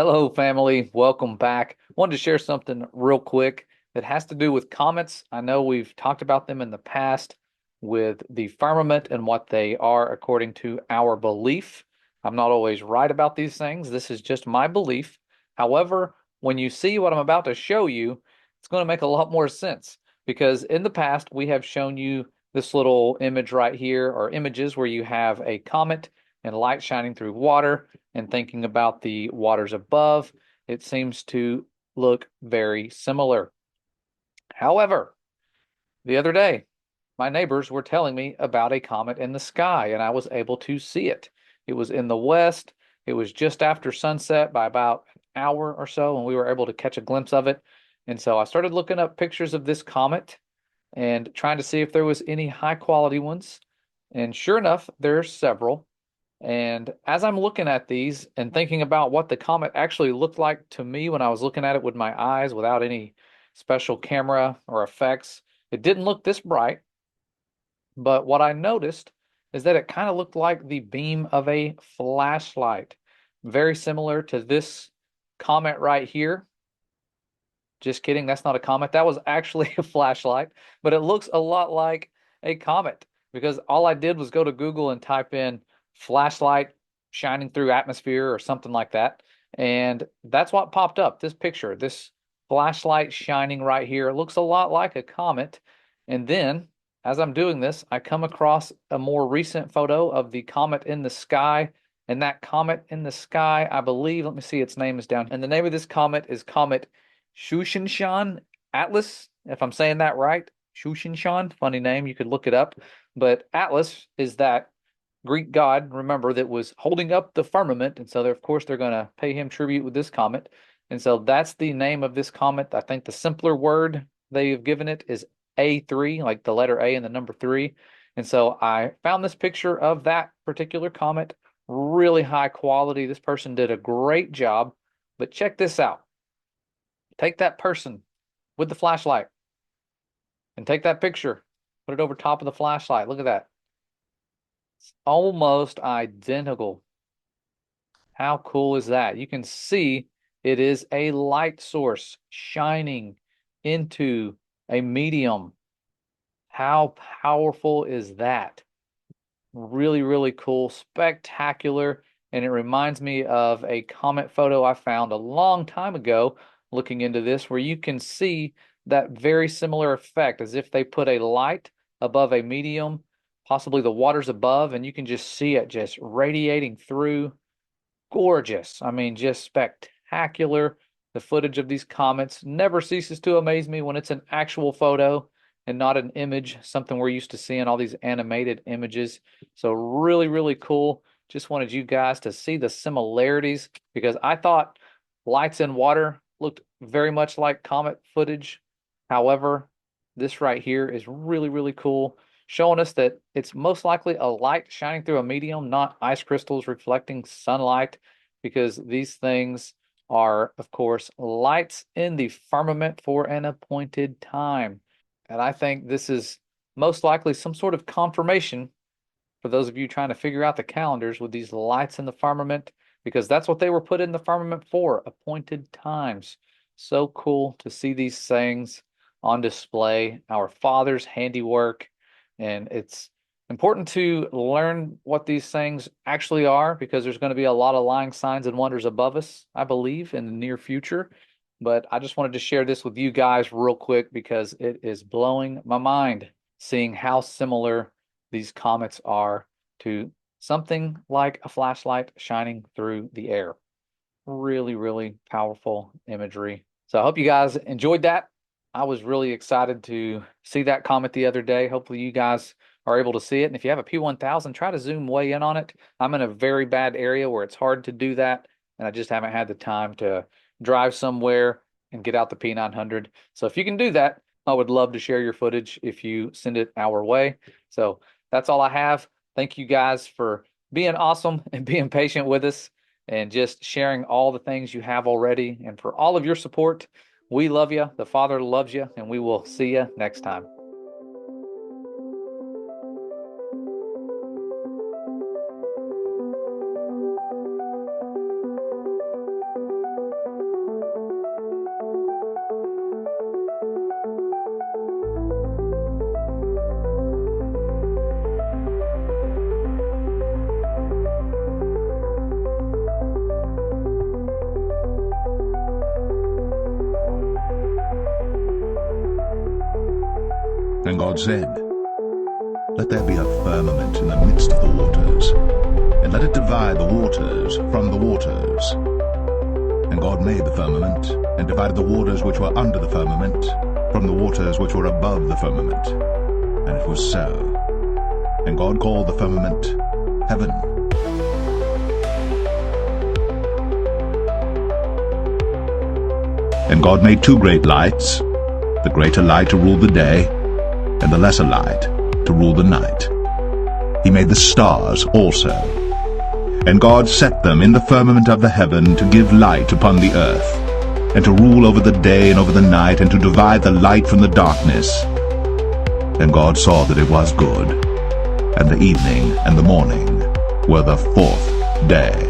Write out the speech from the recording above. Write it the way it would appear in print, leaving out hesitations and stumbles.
Hello, family. Welcome back. Wanted to share something real quick that has to do with comets. I know we've talked about them in the past with the firmament and what they are according to our belief. I'm not always right about these things. This is just my belief. However, when you see what I'm about to show you, it's going to make a lot more sense because in the past we have shown you this little image right here, or images where you have a comet and light shining through water and thinking about the waters above, it seems to look very similar. However, the other day, my neighbors were telling me about a comet in the sky, and I was able to see it. It was in the west. It was just after sunset by about an hour or so, and we were able to catch a glimpse of it. And so I started looking up pictures of this comet and trying to see if there was any high quality ones. And sure enough, there's several. And as I'm looking at these and thinking about what the comet actually looked like to me when I was looking at it with my eyes without any special camera or effects, it didn't look this bright. But what I noticed is that it kind of looked like the beam of a flashlight, very similar to this comet right here. Just kidding, that's not a comet. That was actually a flashlight, but it looks a lot like a comet because all I did was go to Google and type in flashlight shining through atmosphere or something like that. And that's what popped up. This picture, this flashlight shining right here, it looks a lot like a comet. And then as I'm doing this, I come across a more recent photo of the comet in the sky. And that comet in the sky, I believe, let me see, its name is down. And the name of this comet is Comet Tsuchinshan-Atlas, if I'm saying that right. Tsuchinshan, funny name, you could look it up. But Atlas is that Greek god, remember, that was holding up the firmament. And so, of course, they're going to pay him tribute with this comet. And so that's the name of this comet. I think the simpler word they have given it is A3, like the letter A and the number three. And so I found this picture of that particular comet, really high quality. This person did a great job. But check this out. Take that person with the flashlight and take that picture, put it over top of the flashlight. Look at that. It's almost identical. How cool is that? You can see it is a light source shining into a medium. How powerful is that? Really, really cool, spectacular. And it reminds me of a comet photo I found a long time ago looking into this, where you can see that very similar effect as if they put a light above a medium, possibly the waters above, and you can just see it just radiating through. Gorgeous. I mean, just spectacular. The footage of these comets never ceases to amaze me when it's an actual photo and not an image, something we're used to seeing all these animated images. So really, really cool. Just wanted you guys to see the similarities because I thought lights in water looked very much like comet footage. However, this right here is really, really cool, showing us that it's most likely a light shining through a medium, not ice crystals reflecting sunlight, because these things are, of course, lights in the firmament for an appointed time. And I think this is most likely some sort of confirmation for those of you trying to figure out the calendars with these lights in the firmament, because that's what they were put in the firmament for, appointed times. So cool to see these things on display, our Father's handiwork. And it's important to learn what these things actually are because there's going to be a lot of lying signs and wonders above us, I believe, in the near future. But I just wanted to share this with you guys real quick because it is blowing my mind seeing how similar these comets are to something like a flashlight shining through the air. Really, really powerful imagery. So I hope you guys enjoyed that. I was really excited to see that comet the other day. Hopefully you guys are able to see it. And if you have a P1000, try to zoom way in on it. I'm in a very bad area where it's hard to do that, and I just haven't had the time to drive somewhere and get out the P900. So if you can do that, I would love to share your footage if you send it our way. So that's all I have. Thank you guys for being awesome and being patient with us and just sharing all the things you have already and for all of your support. We love you. The Father loves you, and we will see you next time. And God said, "Let there be a firmament in the midst of the waters, and let it divide the waters from the waters." And God made the firmament, and divided the waters which were under the firmament from the waters which were above the firmament. And it was so. And God called the firmament heaven. And God made two great lights, the greater light to rule the day, and the lesser light to rule the night. He made the stars also. And God set them in the firmament of the heaven to give light upon the earth, and to rule over the day and over the night, and to divide the light from the darkness. And God saw that it was good. And the evening and the morning were the fourth day.